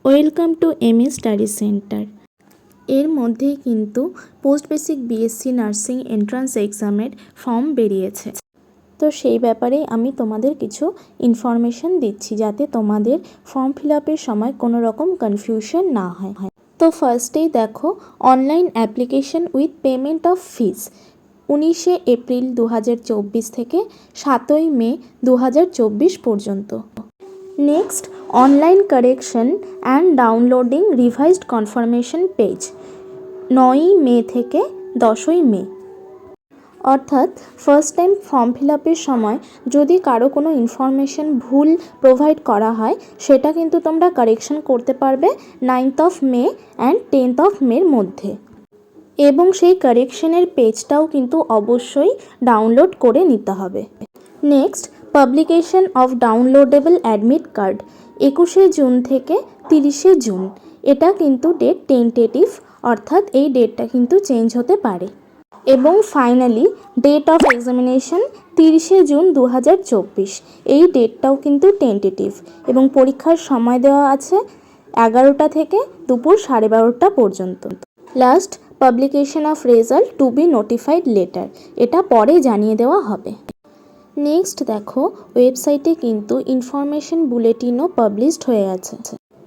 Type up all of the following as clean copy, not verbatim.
Welcome to MS study centre. এর মধ্যেই কিন্তু post basic BSc nursing entrance এক্সামের ফর্ম বেরিয়েছে। তো সেই ব্যাপারে আমি তোমাদের কিছু ইনফরমেশন দিচ্ছি যাতে তোমাদের ফর্ম ফিল আপের সময় কোনো রকম কনফিউশন না হয়। তো ফার্স্টেই দেখো, online application with payment of fees 19শে এপ্রিল 2024 থেকে 7ই মে 2024 পর্যন্ত। Next, online correction and downloading revised confirmation page 9ই মে থেকে 10ই মে। অর্থাৎ ফার্স্ট টাইম ফর্ম ফিল আপের সময় যদি কারো কোনো ইনফরমেশন ভুল প্রোভাইড করা হয় সেটা কিন্তু তোমরা কারেকশন করতে পারবে 9th of May and 10th of মের মধ্যে। এবং সেই কারেকশনের পেজটাও কিন্তু অবশ্যই ডাউনলোড করে নিতে হবে। Next, publication of downloadable admit card 21শে জুন থেকে 30শে জুন। এটা কিন্তু ডেট টেন্টেটিভ, অর্থাৎ এই ডেটটা কিন্তু চেঞ্জ হতে পারে। এবং ফাইনালি ডেট অফ এক্সামিনেশন 30শে জুন 2024। এই ডেটটাও কিন্তু টেন্টেটিভ এবং পরীক্ষার সময় দেওয়া আছে 11টা থেকে দুপুর 12:30 পর্যন্ত। Last, publication of result to be notified later, এটা পরে জানিয়ে দেওয়া হবে। নেক্সট দেখো, ওয়েবসাইটে কিন্তু ইনফরমেশন বুলেটিনও পাবলিশড হয়ে আছে।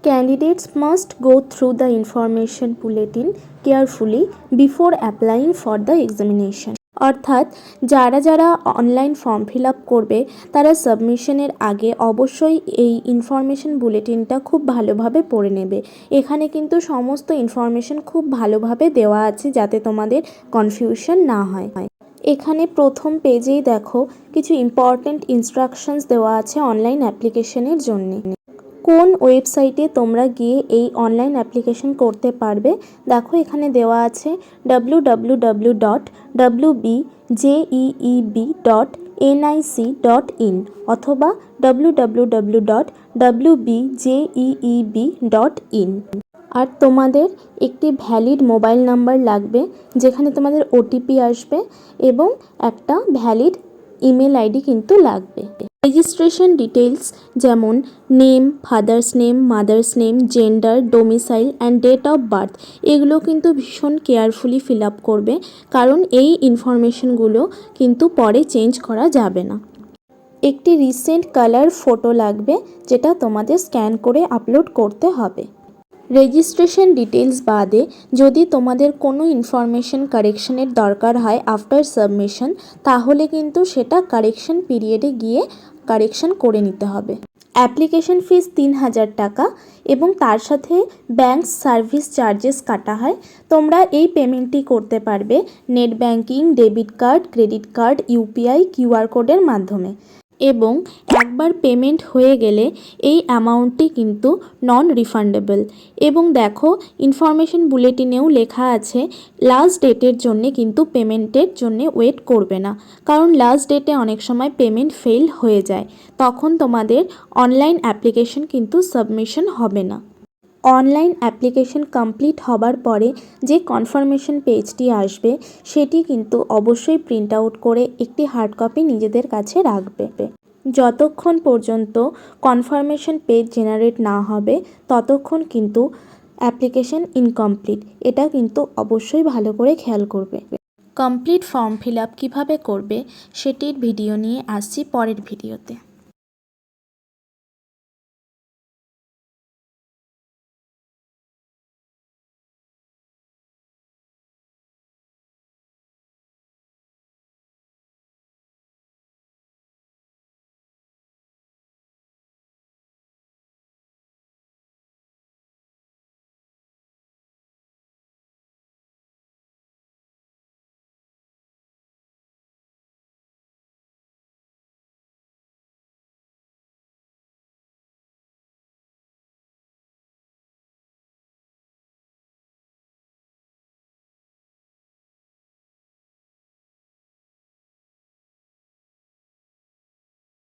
Candidates must go through the information bulletin carefully before applying for the examination. অর্থাৎ যারা যারা অনলাইন ফর্ম ফিল আপ করবে তারা সাবমিশনের আগে অবশ্যই এই ইনফরমেশন বুলেটিনটা খুব ভালোভাবে পড়ে নেবে। এখানে কিন্তু সমস্ত ইনফরমেশন খুব ভালোভাবে দেওয়া আছে যাতে তোমাদের কনফিউশন না হয়। এখানে প্রথম পেজেই দেখো কিছু ইম্পর্ট্যান্ট ইনস্ট্রাকশনস দেওয়া আছে অনলাইন অ্যাপ্লিকেশনের জন্য। কোন ওয়েবসাইটে তোমরা গিয়ে এই অনলাইন অ্যাপ্লিকেশন করতে পারবে দেখো, এখানে দেওয়া আছে www.wbjeeb.nic.in অথবা www.wbjeeb.in। আর তোমাদের একটি ভ্যালিড মোবাইল নাম্বার লাগবে যেখানে তোমাদের ওটিপি আসবে এবং একটা ভ্যালিড ইমেল আইডি কিন্তু লাগবে। রেজিস্ট্রেশন ডিটেলস যেমন name, father's name, mother's name, gender, domicile and date of birth এগুলো কিন্তু ভীষণ কেয়ারফুলি ফিল আপ করবে, কারণ এই ইনফরমেশনগুলো কিন্তু পরে চেঞ্জ করা যাবে না। একটি রিসেন্ট কালার ফটো লাগবে যেটা তোমাদের স্ক্যান করে আপলোড করতে হবে। রেজিস্ট্রেশন ডিটেলস বাদে যদি তোমাদের কোনো ইনফরমেশন কারেকশনের দরকার হয় আফটার সাবমিশন, তাহলে কিন্তু সেটা কারেকশন পিরিয়ডে গিয়ে কারেকশন করে নিতে হবে। অ্যাপ্লিকেশন ফিস 3000 টাকা এবং তার সাথে ব্যাংক সার্ভিস চার্জেস কাটা হয়। তোমরা এই পেমেন্টটি করতে পারবে net banking, debit card, credit card, UPI, QR কোডের মাধ্যমে। এবং একবার পেমেন্ট হয়ে গেলে এই অ্যামাউন্টটি কিন্তু নন রিফান্ডেবল। এবং দেখো, ইনফরমেশন বুলেটিনেও লেখা আছে লাস্ট ডেটের জন্য কিন্তু পেমেন্টের জন্য ওয়েট করবে না, কারণ লাস্ট ডেটে অনেক সময় পেমেন্ট ফেল হয়ে যায়, তখন তোমাদের অনলাইন অ্যাপ্লিকেশন কিন্তু সাবমিশন হবে না। অনলাইন অ্যাপ্লিকেশন কমপ্লিট হবার পরে যে কনফার্মেশন পেজটি আসবে সেটি কিন্তু অবশ্যই প্রিন্ট আউট করে একটি হার্ড কপি নিজেদের কাছে রাখবে। যতক্ষণ পর্যন্ত কনফার্মেশন পেজ জেনারেট না হবে ততক্ষণ কিন্তু অ্যাপ্লিকেশন ইনকমপ্লিট, এটা কিন্তু অবশ্যই ভালো করে খেয়াল করবে। কমপ্লিট ফর্ম ফিল আপ কীভাবে করবে সেটির ভিডিও নিয়ে আসছি পরের ভিডিওতে।